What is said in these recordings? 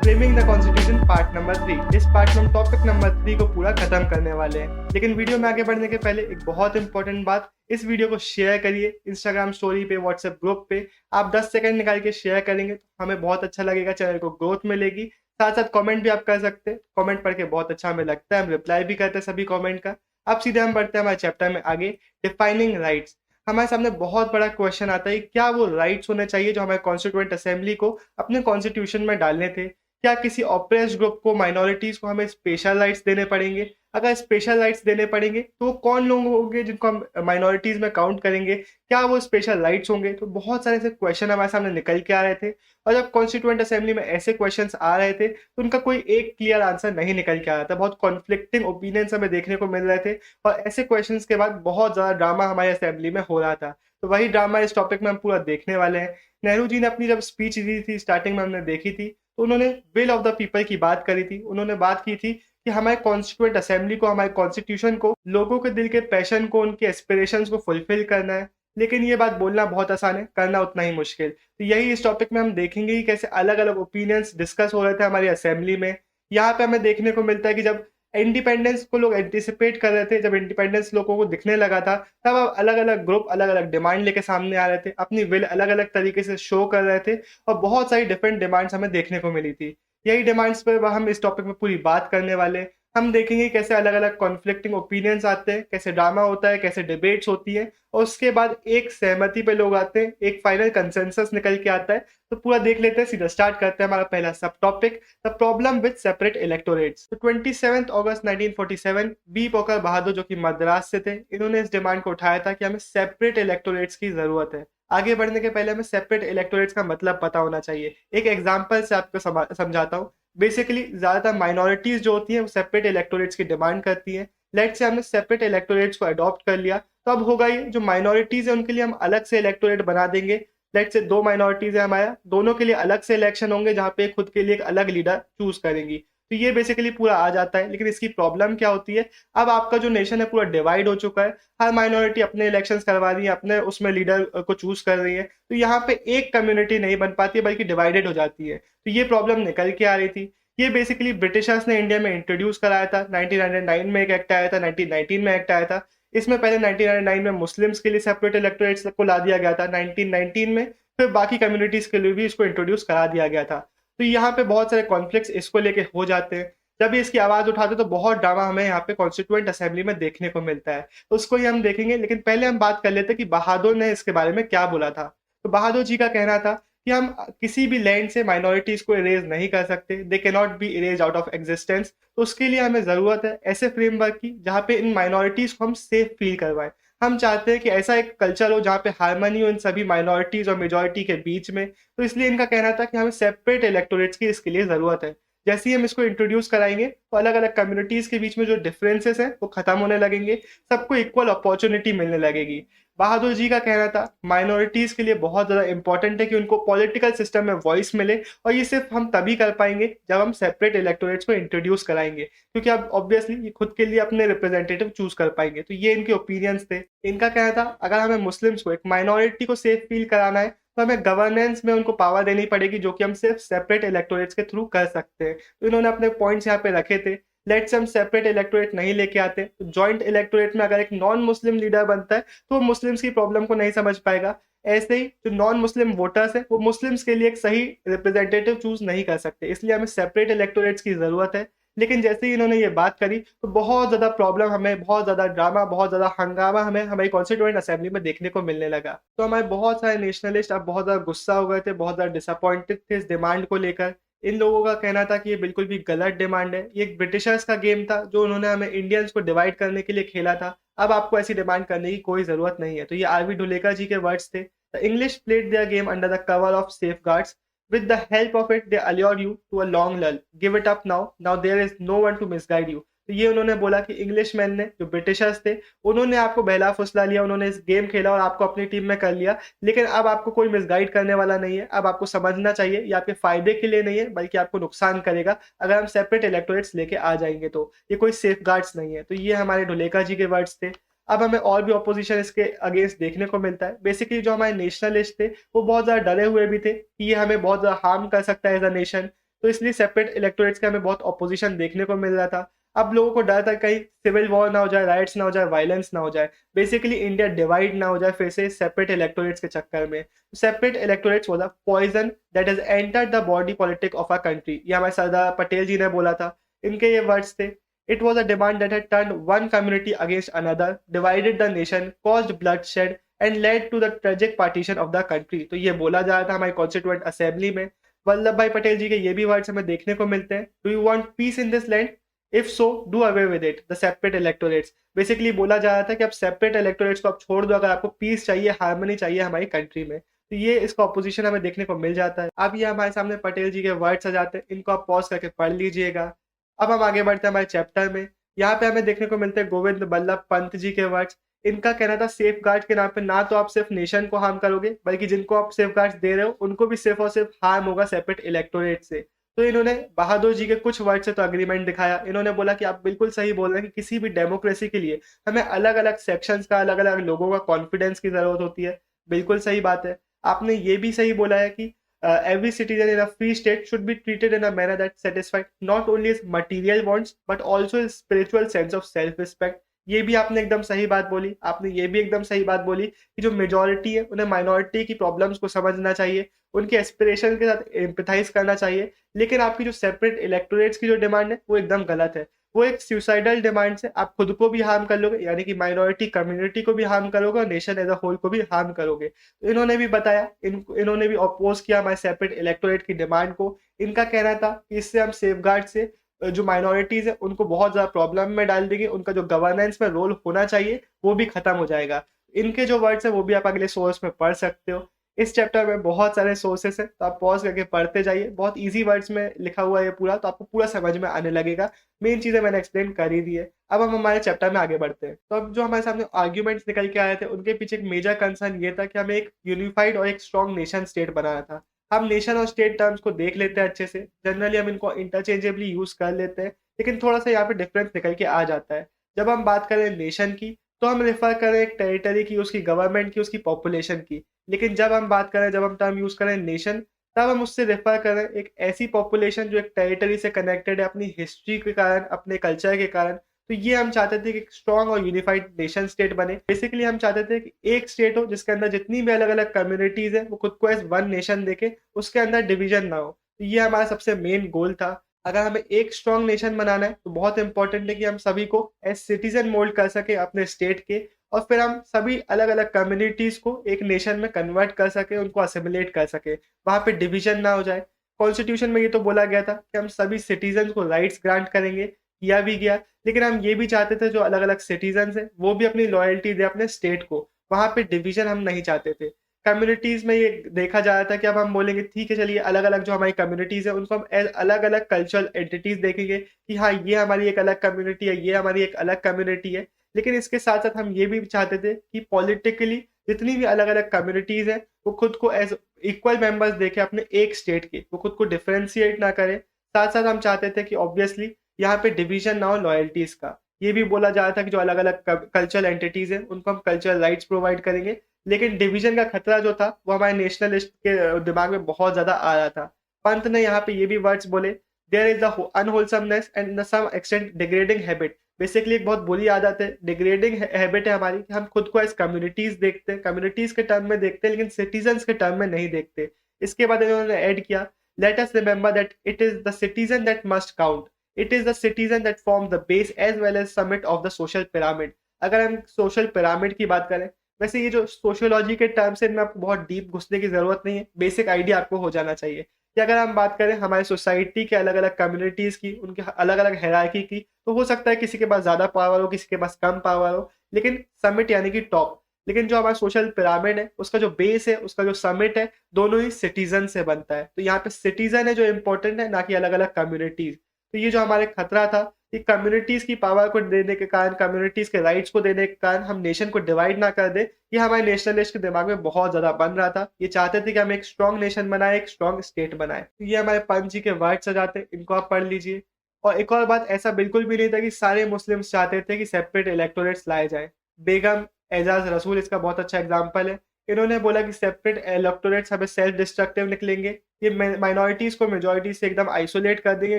Framing the constitution part number 3। इस part में हम टॉपिक नंबर 3 को पूरा खत्म करने वाले हैं। लेकिन वीडियो में आगे बढ़ने के पहले एक बहुत इंपॉर्टेंट बात, इस वीडियो को शेयर करिए इंस्टाग्राम स्टोरी पे, व्हाट्सएप ग्रुप पे। आप 10 सेकंड निकाल के शेयर करेंगे तो हमें बहुत अच्छा लगेगा, चैनल को ग्रोथ मिलेगी। साथ साथ कमेंट भी आप कर सकते हैं, कमेंट पढ़ के बहुत अच्छा हमें लगता है, हम रिप्लाई भी करते हैं सभी कमेंट का। अब सीधे हम बढ़ते हैं हमारे चैप्टर में आगे, डिफाइनिंग राइट्स। हमारे सामने बहुत बड़ा क्वेश्चन आता है, क्या वो राइट्स होने चाहिए जो हमारे कॉन्स्टिट्यूएंट असेंबली को अपने कॉन्स्टिट्यूशन में डालने थे? क्या किसी ऑप्रेस्ड ग्रुप को, माइनॉरिटीज को हमें स्पेशल राइट्स देने पड़ेंगे? अगर स्पेशल राइट्स देने पड़ेंगे तो वो कौन लोग होंगे जिनको हम माइनॉरिटीज में काउंट करेंगे? क्या वो स्पेशल राइट्स होंगे? तो बहुत सारे ऐसे क्वेश्चन हमारे सामने निकल के आ रहे थे, और जब कॉन्स्टिट्यूएंट असेंबली में ऐसे क्वेश्चंस आ रहे थे तो उनका कोई एक क्लियर आंसर नहीं निकल के आ रहा था। बहुत कॉन्फ्लिक्टिंग ओपिनियंस हमें देखने को मिल रहे थे, और ऐसे क्वेश्चंस के बाद बहुत ज्यादा ड्रामा हमारे असेंबली में हो रहा था। तो वही ड्रामा इस टॉपिक में हम पूरा देखने वाले हैं। नेहरू जी ने अपनी जब स्पीच दी थी, स्टार्टिंग में हमने देखी थी, तो उन्होंने विल ऑफ द पीपल की बात करी थी। उन्होंने बात की थी कि हमारे कॉन्स्टिट्यूएंट असेंबली को, हमारे कॉन्स्टिट्यूशन को, लोगों के दिल के पैशन को, उनके एस्पिरेशंस को फुलफिल करना है। लेकिन ये बात बोलना बहुत आसान है, करना उतना ही मुश्किल। तो यही इस टॉपिक में हम देखेंगे कि कैसे अलग अलग ओपिनियंस डिस्कस हो रहे थे हमारी असेंबली में। यहाँ पे हमें देखने को मिलता है कि जब इंडिपेंडेंस को लोग एंटिसिपेट कर रहे थे, जब इंडिपेंडेंस लोगों को दिखने लगा था, तब अब अलग अलग ग्रुप अलग अलग डिमांड लेके सामने आ रहे थे, अपनी विल अलग अलग तरीके से शो कर रहे थे, और बहुत सारी डिफरेंट डिमांड्स हमें देखने को मिली थी। यही डिमांड्स पर हम इस टॉपिक में पूरी बात करने वाले हैं। हम देखेंगे कैसे अलग अलग कॉन्फ्लिक्टिंग ओपिनियंस आते हैं, कैसे ड्रामा होता है, कैसे डिबेट्स होती है, और उसके बाद एक सहमति पे लोग आते हैं, एक फाइनल कंसेंसस निकल के आता है। तो पूरा देख लेते हैं, सीधा स्टार्ट करते हैं हमारा पहला सब topic, the problem with separate electorates. तो 27 अगस्त 1947 बी पॉकर बहादुर, जो कि मद्रास से थे, इन्होंने इस डिमांड को उठाया था कि हमें सेपरेट इलेक्टोरेट्स की जरूरत है। आगे बढ़ने के पहले हमें सेपरेट इलेक्टोरेट्स का मतलब पता होना चाहिए। एक एग्जांपल से आपको समझाता हूँ। बेसिकली ज्यादातर माइनॉरिटीज जो होती हैं वो सेपरेट इलेक्टोरेट्स की डिमांड करती हैं। लेट्स से हमने सेपरेट इलेक्टोरेट्स को अडॉप्ट कर लिया, तो अब होगा ये, जो माइनॉरिटीज है उनके लिए हम अलग से इलेक्टोरेट बना देंगे। लेट्स से दो माइनॉरिटीज है हमारा, दोनों के लिए अलग से इलेक्शन होंगे, जहाँ पे खुद के लिए एक अलग लीडर चूज करेंगी। तो ये बेसिकली पूरा आ जाता है। लेकिन इसकी प्रॉब्लम क्या होती है, अब आपका जो नेशन है पूरा डिवाइड हो चुका है। हर माइनॉरिटी अपने इलेक्शंस करवा रही है, अपने उसमें लीडर को चूज कर रही है। तो यहाँ पे एक कम्युनिटी नहीं बन पाती है, बल्कि डिवाइडेड हो जाती है। तो ये प्रॉब्लम निकल के आ रही थी। ये बेसिकली ब्रिटिशर्स ने इंडिया में इंट्रोड्यूस कराया था। 1909 में एक एक्ट आया था, 1919 में एक्ट आया था। इसमें पहले 1909 में मुस्लिम्स के लिए सेपरेट इलेक्टोरेट्स को ला दिया गया था, 1919 में फिर बाकी कम्युनिटीज के लिए भी इसको इंट्रोड्यूस करा दिया गया था। तो यहाँ पे बहुत सारे कॉन्फ्लिक्ट्स इसको लेके हो जाते हैं। जब ये इसकी आवाज उठाते तो बहुत ड्रामा हमें यहाँ पे कॉन्स्टिट्यूएंट असेंबली में देखने को मिलता है। तो उसको ही हम देखेंगे, लेकिन पहले हम बात कर लेते हैं कि बहादुर ने इसके बारे में क्या बोला था। तो बहादुर जी का कहना था कि हम किसी भी लैंड से माइनॉरिटीज को इरेज नहीं कर सकते, they can not be erase out of existence. तो उसके लिए हमें जरूरत है ऐसे फ्रेमवर्क की जहाँ पे इन माइनॉरिटीज को हम सेफ फील करवाएं। हम चाहते हैं कि ऐसा एक कल्चर हो जहाँ पे हार्मनी हो इन सभी माइनॉरिटीज और मेजोरिटी के बीच में। तो इसलिए इनका कहना था कि हमें सेपरेट इलेक्टोरेट्स की इसके लिए जरूरत है। जैसे ही हम इसको इंट्रोड्यूस कराएंगे तो अलग अलग कम्युनिटीज के बीच में जो डिफरेंसेस हैं वो खत्म होने लगेंगे, सबको इक्वल अपॉर्चुनिटी मिलने लगेगी। बहादुर जी का कहना था माइनॉरिटीज के लिए बहुत ज्यादा इंपॉर्टेंट है कि उनको पॉलिटिकल सिस्टम में वॉइस मिले, और ये सिर्फ हम तभी कर पाएंगे जब हम सेपरेट इलेक्टोरेट्स को इंट्रोड्यूस कराएंगे, क्योंकि अब ऑब्वियसली ये खुद के लिए अपने रिप्रेजेंटेटिव चूज कर पाएंगे। तो ये इनके ओपिनियंस थे। इनका कहना था अगर हमें मुस्लिम्स को, एक माइनॉरिटी को सेफ फील कराना है, तो हमें गवर्नेंस में उनको पावर देनी पड़ेगी, जो कि हम सिर्फ सेपरेट इलेक्टोरेट्स के थ्रू कर सकते हैं। तो इन्होंने अपने पॉइंट्स यहाँ पे रखे थे। लेट्स हम सेपरेट इलेक्टोरेट नहीं लेके आते, तो जॉइंट इलेक्टोरेट में अगर एक नॉन मुस्लिम लीडर बनता है तो वो मुस्लिम्स की प्रॉब्लम को नहीं समझ पाएगा। ऐसे ही जो नॉन मुस्लिम वोटर्स है वो मुस्लिम्स के लिए एक सही रिप्रेजेंटेटिव चूज नहीं कर सकते, इसलिए हमें सेपरेट इलेक्टोरेट्स की जरूरत है। लेकिन जैसे ही इन्होंने ये बात करी तो बहुत ज्यादा प्रॉब्लम हमें, बहुत ज्यादा ड्रामा, बहुत ज्यादा हंगामा हमें हमारी कॉन्स्टिट्यूएंट असेंबली में देखने को मिलने लगा। तो हमारे बहुत सारे नेशनलिस्ट अब बहुत ज्यादा गुस्सा हो गए थे, बहुत ज्यादा डिसअपॉइंटेड थे इस डिमांड को लेकर। इन लोगों का कहना था कि ये बिल्कुल भी गलत डिमांड है, ये एक ब्रिटिशर्स का गेम था जो उन्होंने हमें इंडियंस को डिवाइड करने के लिए खेला था। अब आपको ऐसी डिमांड करने की कोई जरूरत नहीं है। तो ये आरवी ढुलेका जी के वर्ड्स थे। The English played their game under the cover of safeguards, with the help of it they allure you to a long lull, give it up now there is no one to misguide you। तो ये उन्होंने बोला कि English man ने, जो Britishers थे, उन्होंने आपको बहला फुसला लिया, उन्होंने इस गेम खेला और आपको अपनी टीम में कर लिया। लेकिन अब आपको कोई मिसगाइड करने वाला नहीं है। अब आपको समझना चाहिए ये आपके फायदे के लिए नहीं है, बल्कि आपको नुकसान करेगा अगर हम सेपरेट इलेक्टोरेट्स लेके आ जाएंगे। तो ये कोई सेफ गार्ड्स नहीं है। तो ये हमारे ढुलेका जी के वर्ड्स थे। अब हमें और भी ऑपोजिशन इसके अगेंस्ट देखने को मिलता है। बेसिकली जो हमारे नेशनलिस्ट थे वो बहुत ज्यादा डरे हुए भी थे कि ये हमें बहुत ज्यादा हार्म कर सकता है एज अ नेशन। तो इसलिए सेपरेट इलेक्टोरेट्स का हमें बहुत ऑपोजिशन देखने को मिल रहा था। अब लोगों को डर था कहीं सिविल वॉर ना हो जाए, राइट्स ना हो जाए, वायलेंस ना हो जाए, बेसिकली इंडिया डिवाइड ना हो जाए फिर से सेपरेट इलेक्टोरेट्स के चक्कर में। Separate electorates was a poison that has entered the body politic of our country, ये हमारे सरदार पटेल जी ने बोला था, इनके ये वर्ड्स थे। It was a demand that had turned one community against another, divided the nation, caused bloodshed and led to the tragic partition of the country. तो ये बोला जा रहा था हमारी कॉन्स्टिट्यूएंट असेंबली में। वल्लभ भाई पटेल जी के ये भी वर्ड्स हमें देखने को मिलते हैं। Do you want piece in this land? If so do away with it the separate electorates. Basically बोला जा रहा था कि अब सेपरेट इलेक्टोरेट्स को आप छोड़ दो अगर आपको पीस चाहिए, हार्मनी चाहिए हमारी कंट्री में। तो ये इसका ऑपोजिशन हमें देखने को मिल जाता है। अब ये हमारे सामने पटेल जी के वर्ड्स आ जाते हैं, इनको आप पॉज करके पढ़ लीजिएगा। अब हम आगे बढ़ते हैं हमारे चैप्टर में। यहाँ पे हमें देखने को मिलते हैं गोविंद बल्लभ पंत जी के वर्ड्स। इनका कहना था सेफ गार्ड के नाम पे ना तो आप सिर्फ नेशन को हार्म करोगे, बल्कि जिनको आप सेफ गार्ड दे रहे हो उनको भी सिर्फ और सिर्फ हार्म होगा सेपरेट इलेक्टोरेट से। तो इन्होंने बहादुर जी के कुछ वर्ड से तो अग्रीमेंट दिखाया। इन्होंने बोला कि आप बिल्कुल सही बोल रहे हैं कि किसी भी डेमोक्रेसी के लिए हमें अलग अलग सेक्शंस का, अलग अलग लोगों का कॉन्फिडेंस की जरूरत होती है। बिल्कुल सही बात है। आपने ये भी सही बोला है कि every citizen in a free state should be treated in a manner that satisfies not only his material wants but also his spiritual sense of self respect। ये भी आपने एकदम सही बात बोली। आपने ये भी एकदम सही बात बोली कि जो मेजॉरिटी है उन्हें माइनॉरिटी की प्रॉब्लम्स को समझना चाहिए, उनके एस्पिरेशन के साथ एम्पैथाइज करना चाहिए। लेकिन आपकी जो सेपरेट इलेक्टोरेट्स की जो डिमांड है वो एकदम गलत है। वो एक सुसाइडल डिमांड से आप खुद को भी हार्म कर लोगे, यानी कि माइनॉरिटी कम्युनिटी को भी हार्म करोगे और नेशन एज अ होल को भी हार्म करोगे। तो इन्होंने भी बताया, इन्होंने भी अपोज किया हमारे सेपरेट इलेक्टोरेट की डिमांड को। इनका कहना था कि इससे हम सेफगार्ड से जो माइनॉरिटीज है उनको बहुत ज्यादा प्रॉब्लम में डाल देंगे, उनका जो गवर्नेंस में रोल होना चाहिए वो भी खत्म हो जाएगा। इनके जो वर्ड्स है वो भी आप अगले सोर्स में पढ़ सकते हो। इस चैप्टर में बहुत सारे सोर्सेस हैं, तो आप पॉज करके पढ़ते जाइए। बहुत इजी वर्ड्स में लिखा हुआ है ये पूरा, तो आपको पूरा समझ में आने लगेगा। मेन चीजें मैंने एक्सप्लेन कर ही दी है। अब हम हमारे चैप्टर में आगे बढ़ते हैं। तो अब जो हमारे सामने आर्ग्यूमेंट्स निकल के आए थे उनके पीछे एक मेजर कंसर्न ये था कि हमें एक यूनिफाइड और एक स्ट्रॉन्ग नेशन स्टेट बनाना था। हम नेशन और स्टेट टर्म्स को देख लेते हैं अच्छे से। जनरली हम इनको इंटरचेंजेबली यूज कर लेते हैं, लेकिन थोड़ा सा यहाँ पे डिफरेंस निकल के आ जाता है। जब हम बात करें नेशन की तो हम रेफर करें एक टेरिटरी की, उसकी गवर्नमेंट की, उसकी पॉपुलेशन की। लेकिन जब हम बात करें, जब हम टर्म यूज करें नेशन, तब हम उससे रेफर करें एक ऐसी पॉपुलेशन जो एक टेरिटरी से कनेक्टेड है अपनी हिस्ट्री के कारण, अपने कल्चर के कारण। तो ये हम चाहते थे कि एक स्ट्रॉन्ग और यूनिफाइड नेशन स्टेट बने। बेसिकली हम चाहते थे कि एक स्टेट हो जिसके अंदर जितनी भी अलग अलग कम्युनिटीज है वो खुद को एज वन नेशन देखे, उसके अंदर डिवीजन ना हो। तो ये हमारा सबसे मेन गोल था। अगर हमें एक स्ट्रॉन्ग नेशन बनाना है तो बहुत इंपॉर्टेंट है कि हम सभी को एज सिटीजन मोल्ड कर सके अपने स्टेट के, और फिर हम सभी अलग अलग कम्युनिटीज को एक नेशन में कन्वर्ट कर सके, उनको असिमिलेट कर सके, वहां पे डिवीजन ना हो जाए। कॉन्स्टिट्यूशन में ये तो बोला गया था कि हम सभी सिटीजन को राइट्स ग्रांट करेंगे, किया भी गया। लेकिन हम ये भी चाहते थे जो अलग अलग सिटीजन है वो भी अपनी लॉयल्टी दे अपने स्टेट को, वहां पे डिवीजन हम नहीं चाहते थे। कम्युनिटीज में ये देखा जा रहा था कि अब हम बोलेंगे ठीक है चलिए अलग अलग जो हमारी कम्युनिटीज है उनको हम अलग अलग कल्चरल एंटिटीज देखेंगे कि हाँ ये हमारी एक अलग कम्युनिटी है, ये हमारी एक अलग कम्युनिटी है। लेकिन इसके साथ साथ हम ये भी चाहते थे कि पॉलिटिकली जितनी भी अलग अलग कम्युनिटीज है वो खुद को एज इक्वल मेंबर्स देखे अपने एक स्टेट के, वो खुद को डिफरेंशिएट ना करे। साथ साथ हम चाहते थे कि ऑब्वियसली यहाँ पे डिवीजन ना हो लॉयल्टीज का। ये भी बोला जा रहा था कि जो अलग अलग कल्चरल एंटिटीज हैं उनको हम कल्चरल राइट्स प्रोवाइड करेंगे। लेकिन डिवीजन का खतरा जो था वो हमारे नेशनलिस्ट के दिमाग में बहुत ज्यादा आ रहा था। पंत ने यहाँ पे ये भी वर्ड्स बोले, there is the unwholesomeness and some extent degrading habit. Basically एक बहुत बुरी आदत है, डिग्रेडिंग हैबिट है हमारी कि हम खुद को एज कम्युनिटीज देखते हैं, कम्युनिटीज के टर्म में देखते हैं, लेकिन सिटीजन्स के टर्म में नहीं देखते। इसके बाद इन्होंने ऐड किया, let us remember that it is the citizen that must count, it is the citizen that form the base as well as summit of the social pyramid. अगर हम सोशल पिरामिड की बात करें, वैसे ये जो सोशियोलॉजी के टर्म्स है इनमें आपको बहुत डीप घुसने की जरूरत नहीं है, बेसिक आइडिया आपको हो जाना चाहिए कि अगर हम बात करें हमारे सोसाइटी के अलग अलग कम्युनिटीज की, उनके अलग अलग हायरार्की की, तो हो सकता है किसी के पास ज्यादा पावर हो, किसी के पास कम पावर हो, लेकिन समिट यानी कि टॉप। लेकिन जो हमारा सोशल पिरामिड है उसका जो बेस है, उसका जो समिट है, दोनों ही सिटीजन से बनता है। तो यहाँ पे सिटीजन है जो इंपॉर्टेंट है, ना कि अलग अलग कम्युनिटीज। तो ये जो हमारे खतरा था कि कम्युनिटीज की पावर को देने के कारण, कम्युनिटीज के राइट्स को देने के कारण हम नेशन को डिवाइड ना कर दे, ये हमारे नेशनलिस्ट के दिमाग में बहुत ज्यादा बन रहा था। ये चाहते थे कि हम एक स्ट्रॉन्ग नेशन बनाए, एक स्ट्रॉन्ग स्टेट बनाए। तो ये हमारे पंत जी के वर्ड्स आ जाते हैं, इनको आप पढ़ लीजिए। और एक और बात, ऐसा बिल्कुल भी नहीं था कि सारे मुस्लिम्स चाहते थे कि सेपरेट इलेक्टोरेट्स लाए जाए। बेगम एजाज रसूल इसका बहुत अच्छा एग्जाम्पल है। इन्होंने बोला कि सेपरेट इलेक्टोरेट्स हमें सेल्फ डिस्ट्रक्टिव निकलेंगे, ये माइनॉरिटीज़ को मेजॉरिटी से एकदम आइसोलेट कर देंगे,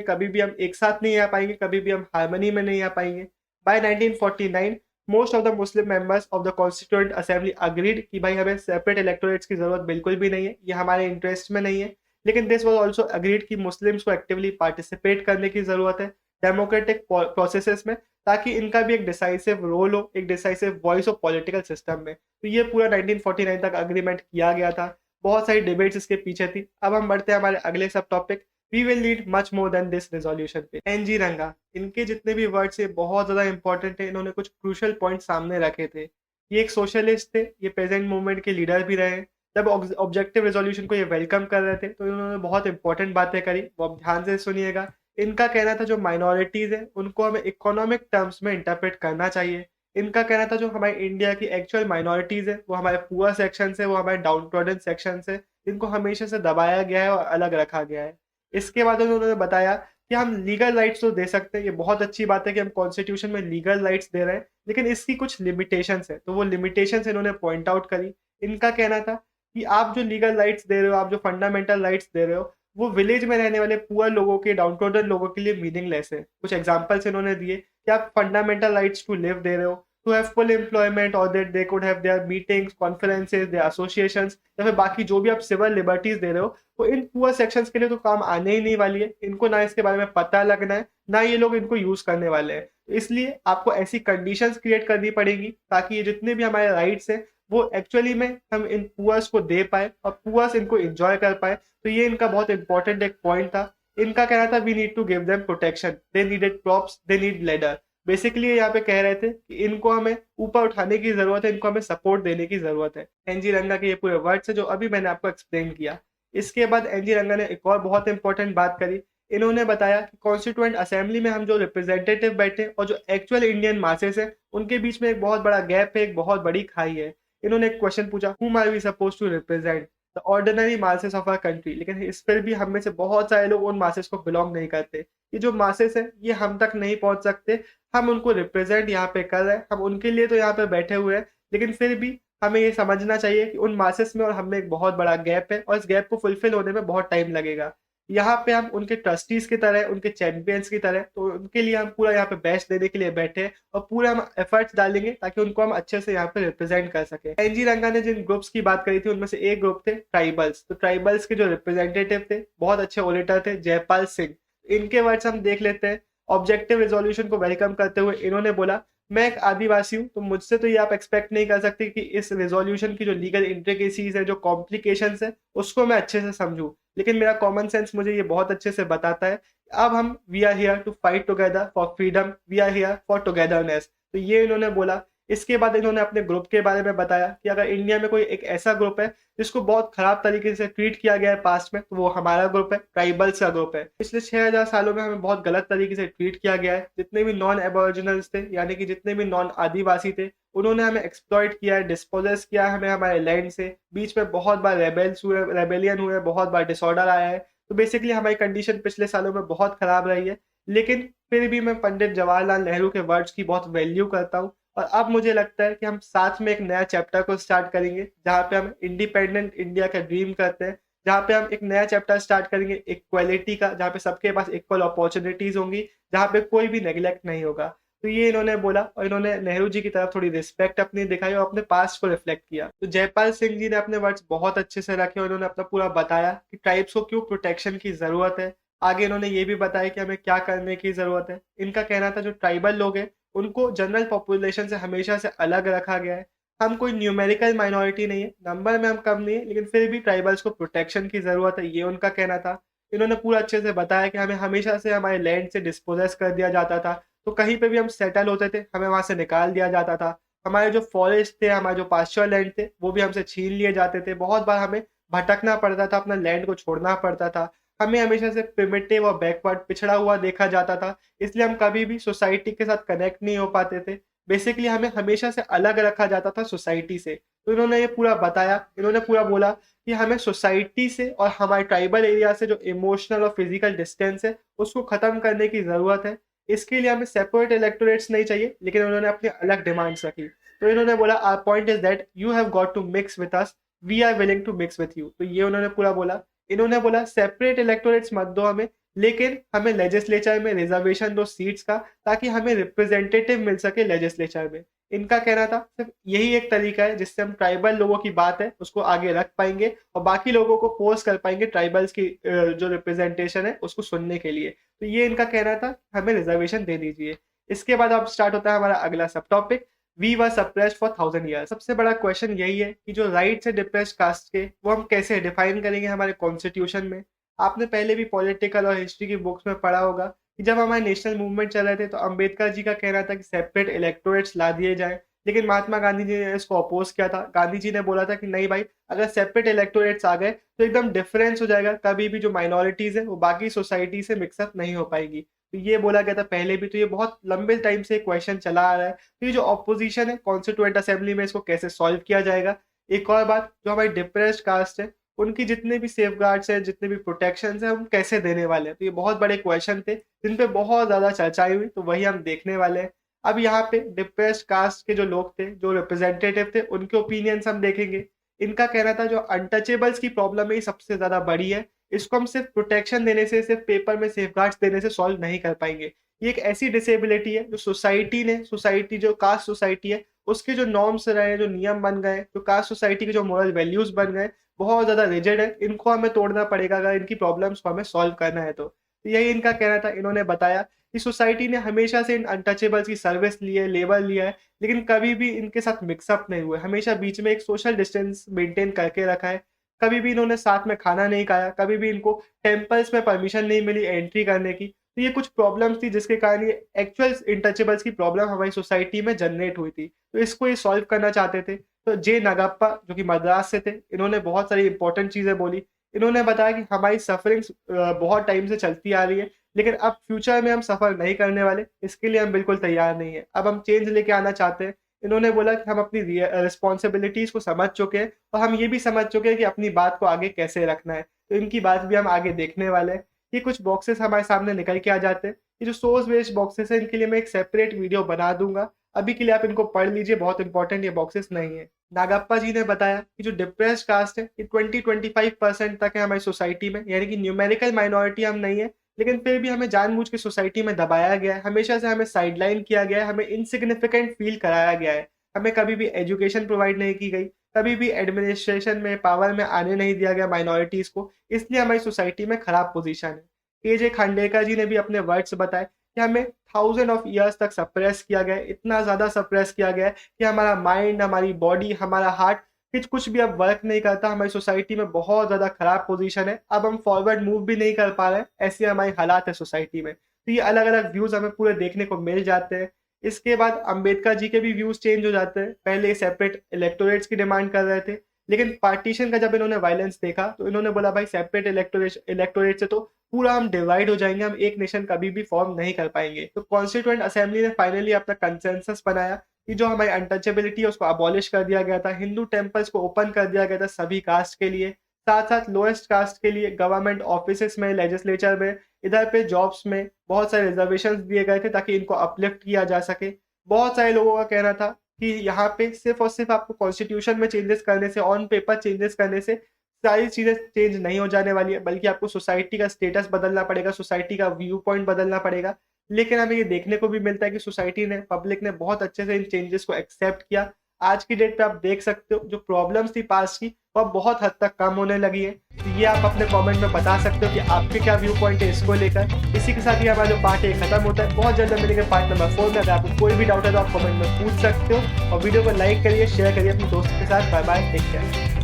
कभी भी हम एक साथ नहीं आ पाएँगे, कभी भी हम हार्मनी में नहीं आ पाएँगे। By 1949 most of the Muslim members of the constituent assembly agreed कि भाई हमें सेपरेट इलेक्टोरेट्स की ज़रूरत बिल्कुल भी नहीं है, ये हमारे इंटरेस्ट में नहीं है। लेकिन दिस वाज़ ऑल्सो अग्रीड कि मुस्लिम्स को एक्टिवली पार्टिसिपेट करने की ज़रूरत है डेमोक्रेटिक प्रोसेसेस में, ताकि इनका भी एक डिसाइसिव रोल हो, एक डिसाइसिव वॉइस हो पॉलिटिकल सिस्टम में। तो ये पूरा 1949 तक एग्रीमेंट किया गया था। बहुत सारी डिबेट्स इसके पीछे थी। अब हम बढ़ते हैं हमारे अगले subtopic we will need much more than this resolution पे। एनजी रंगा, इनके जितने भी वर्ड्स है बहुत ज़्यादा इंपॉर्टेंट है। इन्होंने कुछ क्रूशियल पॉइंट सामने रखे थे। ये एक सोशलिस्ट थे, ये प्रेजेंट मूवमेंट के लीडर भी रहे। जब ऑब्जेक्टिव रेजोल्यूशन को ये वेलकम कर रहे थे तो इन्होंने बहुत इंपॉर्टेंट बातें करी, वो आप ध्यान से सुनिएगा। इनका कहना था जो माइनॉरिटीज़ है उनको हमें इकोनॉमिक टर्म्स में इंटरप्रेट करना चाहिए। इनका कहना था जो हमारी इंडिया की एक्चुअल माइनॉरिटीज़ है, वो हमारे पुअर सेक्शन है, वो हमारे डाउन ट्रॉडन सेक्शन है, इनको हमेशा से दबाया गया है और अलग रखा गया है। इसके बाद उन्होंने बताया कि हम लीगल राइट्स तो दे सकते हैं, ये बहुत अच्छी बात है कि हम कॉन्स्टिट्यूशन में लीगल राइट्स दे रहे हैं, लेकिन इसकी कुछ लिमिटेशंस है, तो वो लिमिटेशंस इन्होंने पॉइंट आउट करी। इनका कहना था कि आप जो लीगल राइट्स दे रहे हो, आप जो फंडामेंटल राइट्स दे रहे हो, वो विलेज में रहने वाले पुअर लोगों के, डाउन ट्रॉडन लोगों के लिए मीनिंगलेस है। कुछ एग्जांपल्स इन्होंने दिए कि आप फंडामेंटल राइट्स टू लिव दे रहे हो, टू हैव फुल एम्प्लॉयमेंट और that they could have their meetings, conferences, their associations, या फिर बाकी जो भी आप सिविल लिबर्टीज दे रहे हो, वो इन पुअर सेक्शंस के लिए तो काम आने ही नहीं वाली है। इनको ना इसके बारे में पता लगना है, ना ये लोग इनको यूज करने वाले हैं। तो इसलिए आपको ऐसी कंडीशंस क्रिएट करनी पड़ेगी ताकि ये जितने भी हमारे राइट्स हैं वो एक्चुअली में हम इन पुअर्स को दे पाए और पुअर्स इनको एंजॉय कर पाए। तो ये इनका बहुत इंपॉर्टेंट एक पॉइंट था। इनका कहना था we need to give them protection, they needed props, they need ladder. Basically ये यहाँ पे कह रहे थे कि इनको हमें ऊपर उठाने की जरूरत है, इनको हमें सपोर्ट देने की जरूरत है। एनजी रंगा के ये पूरे वर्ड्स है जो अभी मैंने आपको एक्सप्लेन किया। इसके बाद एनजी रंगा ने एक और बहुत इंपॉर्टेंट बात करी। इन्होंने बताया कि कॉन्स्टिट्यूएंट असेंबली में हम जो रिप्रेजेंटेटिव बैठे और जो एक्चुअल इंडियन मासेस है उनके बीच में एक बहुत बड़ा गैप है, एक बहुत बड़ी खाई है। इन्होंने एक क्वेश्चन पूछा, whom are we supposed to represent? The ordinary masses of our country। लेकिन इस फिर भी हम में से बहुत सारे लोग उन मासेस को बिलोंग नहीं करते। ये जो मासेस हैं ये हम तक नहीं पहुंच सकते। हम उनको रिप्रेजेंट यहाँ पे कर रहे हैं, हम उनके लिए तो यहाँ पे बैठे हुए हैं, लेकिन फिर भी हमें ये समझना चाहिए कि उन मासेस में और हम में एक बहुत बड़ा गैप है और इस गैप को फुलफिल होने में बहुत टाइम लगेगा। यहाँ पे हम उनके ट्रस्टीज की तरह, उनके चैंपियंस की तरह, तो उनके लिए हम पूरा यहाँ पे बेस्ट देने के लिए बैठे हैं और पूरा हम एफर्ट्स डालेंगे ताकि उनको हम अच्छे से यहाँ पे रिप्रेजेंट कर सके। एनजी रंगा ने जिन ग्रुप्स की बात करी थी उनमें से एक ग्रुप थे ट्राइबल्स। तो ट्राइबल्स के जो रिप्रेजेंटेटिव थे, बहुत अच्छे ओरेटर थे, जयपाल सिंह। इनके वर्ड्स हम देख लेते हैं। ऑब्जेक्टिव रेजोल्यूशन को वेलकम करते हुए इन्होंने बोला, मैं एक आदिवासी हूँ, तो मुझसे तो ये आप एक्सपेक्ट नहीं कर सकते कि इस रेजोल्यूशन की जो लीगल इंट्रिकेसीज है, जो कॉम्प्लिकेशंस है, उसको मैं अच्छे से समझूं। लेकिन मेरा कॉमन सेंस मुझे ये बहुत अच्छे से बताता है अब हम we are here to fight together for freedom, we are here for togetherness. तो ये इन्होंने बोला। इसके बाद इन्होंने अपने ग्रुप के बारे में बताया कि अगर इंडिया में कोई एक ऐसा ग्रुप है जिसको बहुत खराब तरीके से ट्रीट किया गया है पास्ट में, तो वो हमारा ग्रुप है, ट्राइबल्स का ग्रुप है। पिछले 6000 सालों में हमें बहुत गलत तरीके से ट्रीट किया गया है। जितने भी नॉन एबोरिजिनल्स थे, यानी कि जितने भी नॉन आदिवासी थे, उन्होंने हमें एक्सप्लॉइट किया है, डिस्पोजेस किया है हमें हमारे लैंड से। बीच में बहुत बार रेबेलियन हुए, बहुत बार डिसऑर्डर आया है। तो बेसिकली हमारी कंडीशन पिछले सालों में बहुत खराब रही है। लेकिन फिर भी मैं पंडित जवाहरलाल नेहरू के वर्ड्स की बहुत वैल्यू करता हूँ और अब मुझे लगता है कि हम साथ में एक नया चैप्टर को स्टार्ट करेंगे जहाँ पे हम इंडिपेंडेंट इंडिया का ड्रीम करते हैं, जहाँ पे हम एक नया चैप्टर स्टार्ट करेंगे इक्वालिटी का, जहाँ पे सबके पास इक्वल अपॉर्चुनिटीज होंगी, जहाँ पे कोई भी नेग्लेक्ट नहीं होगा। तो ये इन्होंने बोला और इन्होंने नेहरू जी की तरफ थोड़ी रिस्पेक्ट अपनी दिखाई और अपने पास्ट को रिफ्लेक्ट किया। तो जयपाल सिंह जी ने अपने वर्ड्स बहुत अच्छे से रखे और इन्होंने अपना पूरा बताया कि ट्राइब्स को क्यों प्रोटेक्शन की जरूरत है। आगे इन्होंने ये भी बताया कि हमें क्या करने की जरूरत है। इनका कहना था जो ट्राइबल लोग हैं उनको जनरल पॉपुलेशन से हमेशा से अलग रखा गया है। हम कोई न्यूमेरिकल माइनॉरिटी नहीं है, नंबर में हम कम नहीं है, लेकिन फिर भी ट्राइबल्स को प्रोटेक्शन की जरूरत है, ये उनका कहना था। इन्होंने पूरा अच्छे से बताया कि हमें हमेशा से हमारे लैंड से डिस्पोजेस कर दिया जाता था, तो कहीं पे भी हम सेटल होते थे हमें वहां से निकाल दिया जाता था। हमारे जो फॉरेस्ट थे, हमारे जो पास्चर लैंड थे, वो भी हमसे छीन लिए जाते थे। बहुत बार हमें भटकना पड़ता था, अपना लैंड को छोड़ना पड़ता था। हमें हमेशा से प्रिमिटिव और बैकवर्ड, पिछड़ा हुआ देखा जाता था, इसलिए हम कभी भी सोसाइटी के साथ कनेक्ट नहीं हो पाते थे। बेसिकली हमें हमेशा से अलग रखा जाता था सोसाइटी से। तो इन्होंने ये पूरा बताया, इन्होंने पूरा बोला कि हमें सोसाइटी से और हमारे ट्राइबल एरिया से जो इमोशनल और फिजिकल डिस्टेंस है उसको खत्म करने की जरूरत है। इसके लिए हमें सेपरेट इलेक्टोरेट्स नहीं चाहिए, लेकिन उन्होंने अपनी अलग डिमांड्स रखी। तो इन्होंने बोला our point is that you have got to mix with us, we are willing to mix with you. तो ये उन्होंने पूरा बोला। इन्होंने बोला सेपरेट इलेक्टोरेट्स मत दो हमें, लेकिन हमें लेजिस्लेचर में रिजर्वेशन दो सीट्स का, ताकि हमें रिप्रेजेंटेटिव मिल सके लेजिस्लेचर में। इनका कहना था सिर्फ यही एक तरीका है जिससे हम ट्राइबल लोगों की बात है उसको आगे रख पाएंगे और बाकी लोगों को फोर्स कर पाएंगे ट्राइबल्स की जो रिप्रेजेंटेशन है उसको सुनने के लिए। तो ये इनका कहना था, हमें रिजर्वेशन दे दीजिए। इसके बाद अब स्टार्ट होता है हमारा अगला subtopic, we were suppressed for 1000 year. सबसे बड़ा क्वेश्चन यही है कि जो राइट्स है डिप्रेस्ड कास्ट के वो हम कैसे डिफाइन करेंगे हमारे कॉन्स्टिट्यूशन में। आपने पहले भी पॉलिटिकल और हिस्ट्री की बुक्स में पढ़ा होगा कि जब हमारे नेशनल मूवमेंट चल रहे थे तो अंबेडकर जी का कहना था कि सेपरेट इलेक्टोरेट्स ला दिए जाएं, लेकिन महात्मा गांधी जी ने इसको अपोज किया था। गांधी जी ने बोला था कि नहीं भाई, अगर सेपरेट इलेक्टोरेट्स आ गए तो एकदम डिफरेंस हो जाएगा, कभी भी जो माइनॉरिटीज है वो बाकी सोसाइटी से मिक्सअप नहीं हो पाएगी। तो ये बोला गया था पहले भी, तो ये बहुत लंबे टाइम से क्वेश्चन चला आ रहा है। तो ये जो ऑपोजिशन है कॉन्स्टिट्यूएंट असेंबली में, इसको कैसे सॉल्व किया जाएगा। एक और बात, जो हमारी डिप्रेस्ड कास्ट है उनकी जितने भी सेफगार्ड्स हैं, जितने भी प्रोटेक्शंस हैं, हम कैसे देने वाले हैं। तो ये बहुत बड़े क्वेश्चन थे जिन पे बहुत ज्यादा चर्चाएं हुई, तो वही हम देखने वाले हैं। अब यहाँ पे डिप्रेस्ड कास्ट के जो लोग थे, जो रिप्रेजेंटेटिव थे, उनके ओपिनियंस हम देखेंगे। इनका कहना था जो अनटचेबल्स की प्रॉब्लम है ये सबसे ज्यादा बड़ी है, इसको हम सिर्फ प्रोटेक्शन देने से, सिर्फ पेपर में सेफगार्ड्स देने से सॉल्व नहीं कर पाएंगे। ये एक ऐसी डिसेबिलिटी है जो सोसाइटी जो कास्ट सोसाइटी है उसके जो नॉर्म्स रहे, जो नियम बन गए, जो कास्ट सोसाइटी के जो मोरल वैल्यूज बन गए, बहुत ज्यादा रिजिड है। इनको हमें तोड़ना पड़ेगा अगर इनकी प्रॉब्लम्स को हमें सॉल्व करना है। तो यही इनका कहना था। इन्होंने बताया कि सोसाइटी ने हमेशा से इन अनटचेबल्स की सर्विस ली है, लेबर लिया है, लेकिन कभी भी इनके साथ मिक्सअप नहीं हुए। हमेशा बीच में एक सोशल डिस्टेंस मेंटेन करके रखा है। कभी भी इन्होंने साथ में खाना नहीं खाया, कभी भी इनको टेम्पल्स में परमिशन नहीं मिली एंट्री करने की। तो ये कुछ प्रॉब्लम्स थी जिसके कारण ये एक्चुअल इंटचेबल्स की प्रॉब्लम हमारी सोसाइटी में जनरेट हुई थी। तो इसको ये सॉल्व करना चाहते थे। तो जे नागप्पा जो कि मद्रास से थे, इन्होंने बहुत सारी इंपॉर्टेंट चीजें बोली। इन्होंने बताया कि हमारी सफरिंग्स बहुत टाइम से चलती आ रही है, लेकिन अब फ्यूचर में हम सफर नहीं करने वाले, इसके लिए हम बिल्कुल तैयार नहीं है। अब हम चेंज लेके आना चाहते हैं। इन्होंने बोला कि हम अपनी रिस्पॉन्सिबिलिटीज को समझ चुके हैं और हम ये भी समझ चुके हैं कि अपनी बात को आगे कैसे रखना है। तो इनकी बात भी हम आगे देखने वाले हैं। ये कुछ बॉक्सेस हमारे सामने निकल के आ जाते हैं। ये जो सोर्स बेस्ड बॉक्सेस है इनके लिए मैं एक सेपरेट वीडियो बना दूंगा, अभी के लिए आप इनको पढ़ लीजिए, बहुत इंपॉर्टेंट ये बॉक्सेस नहीं है। नागप्पा जी ने बताया कि जो डिप्रेस्ड कास्ट है ये 20-25% तक है हमारी सोसाइटी में, यानी कि न्यूमेरिकल माइनॉरिटी हम नहीं है, लेकिन फिर भी हमें जानबूझ के सोसाइटी में दबाया गया है। हमेशा से हमें साइडलाइन किया गया है, हमें इनसिग्निफिकेंट फील कराया गया है। हमें कभी भी एजुकेशन प्रोवाइड नहीं की गई, कभी भी एडमिनिस्ट्रेशन में पावर में आने नहीं दिया गया माइनॉरिटीज को, इसलिए हमारी सोसाइटी में खराब पोजीशन है। के.जे. खांडेकर जी ने भी अपने वर्ड्स बताए कि हमें 1000 ऑफ ईयर्स तक सप्रेस किया गया है, इतना ज्यादा सप्रेस किया गया है कि हमारा माइंड, हमारी बॉडी, हमारा हार्ट कुछ भी अब वर्क नहीं करता। हमारी सोसाइटी में बहुत ज्यादा खराब पोजीशन है, अब हम फॉरवर्ड मूव भी नहीं कर पा रहे हैं, ऐसी हमारी हालात है सोसाइटी में। तो ये अलग अलग व्यूज हमें पूरे देखने को मिल जाते हैं। इसके बाद अंबेडकर जी के भी व्यूज चेंज हो जाते हैं। पहले सेपरेट इलेक्टोरेट्स की डिमांड कर रहे थे, लेकिन पार्टीशन का जब इन्होंने वायलेंस देखा तो इन्होंने बोला भाई सेपरेट इलेक्टोरेट से तो पूरा हम डिवाइड हो जाएंगे, हम एक नेशन कभी भी फॉर्म नहीं कर पाएंगे। तो कॉन्स्टिट्यूएंट असेंबली ने फाइनली अपना कंसेंसस बनाया कि जो हमारी अनटचेबिलिटी है उसको अबॉलिश कर दिया गया था, हिंदू टेम्पल्स को ओपन कर दिया गया था सभी कास्ट के लिए, साथ साथ लोएस्ट कास्ट के लिए गवर्नमेंट ऑफिसेस में, लेजिस्लेचर में, इधर पे जॉब्स में बहुत सारे रिजर्वेशंस दिए गए थे ताकि इनको अपलिफ्ट किया जा सके। बहुत सारे लोगों का कहना था कि यहाँ पे सिर्फ और सिर्फ आपको कॉन्स्टिट्यूशन में चेंजेस करने से, ऑन पेपर चेंजेस करने से सारी चीजें चेंज नहीं हो जाने वाली है, बल्कि आपको सोसाइटी का स्टेटस बदलना पड़ेगा, सोसाइटी का व्यू पॉइंट बदलना पड़ेगा। लेकिन हमें ये देखने को भी मिलता है कि सोसाइटी ने, पब्लिक ने बहुत अच्छे से इन चेंजेस को एक्सेप्ट किया। आज की डेट पे आप देख सकते हो जो प्रॉब्लम्स थी पास्ट की वो अब बहुत हद तक कम होने लगी है। तो ये आप अपने कमेंट में बता सकते हो कि आपके क्या व्यू पॉइंट है इसको लेकर। इसी के साथ ही हमारा जो पार्ट है खत्म होता है। बहुत जल्द मिलेंगे पार्ट नंबर 4 में। अगर आपको कोई भी डाउट है तो आप कमेंट में पूछ सकते हो, और वीडियो को लाइक करिए, शेयर करिए अपने दोस्तों के साथ। Bye bye, take care.